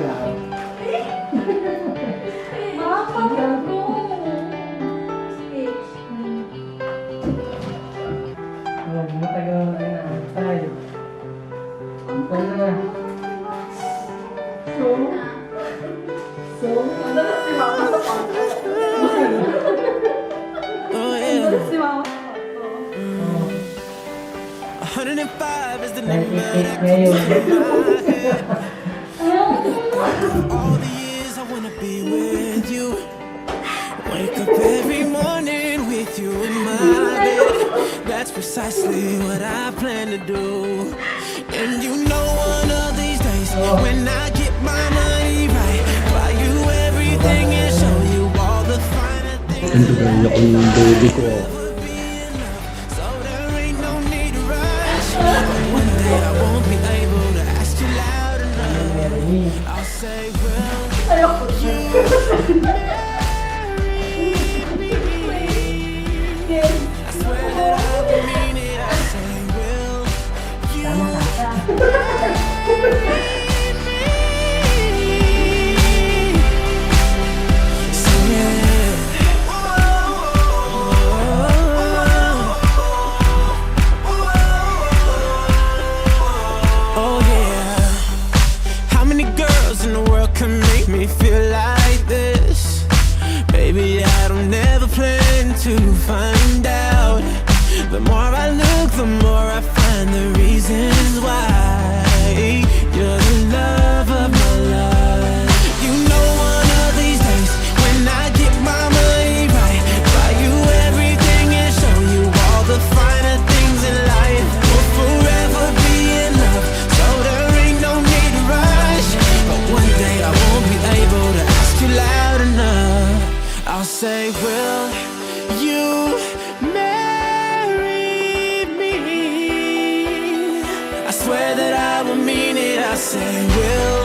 lang. Mama, go! Speech. Huwag mo tagal na tayo. Ito na. Madalas si Mama sa kwarto. Madalas si Mama sa kwarto. 105 is the number that Ngayon. all the years I wanna be with you. Wake up every morning with you in my bed. That's precisely what I plan to do. And you know one of these days when I get my money right, buy you everything and show you all the finer things. Ang dami ako ng baby ko. So there ain't no need to rush. One day I won't be able to ask you loud enough. I'll say, well, Ayoko siya. I swear that I will mean it. I say, will you marry me? So yeah. Oh yeah. How many girls in the world can make me feel like this? Baby, I don't ever plan to find out. The more I look, the more I find the reasons why you're the love of my life. You know one of these days when I get my money right, buy you everything and show you all the finer things in life. We'll forever be in love, so there ain't no need to rush. But one day I won't be able to ask you loud enough. I'll say, will you marry me? I swear that I will mean it. I say, will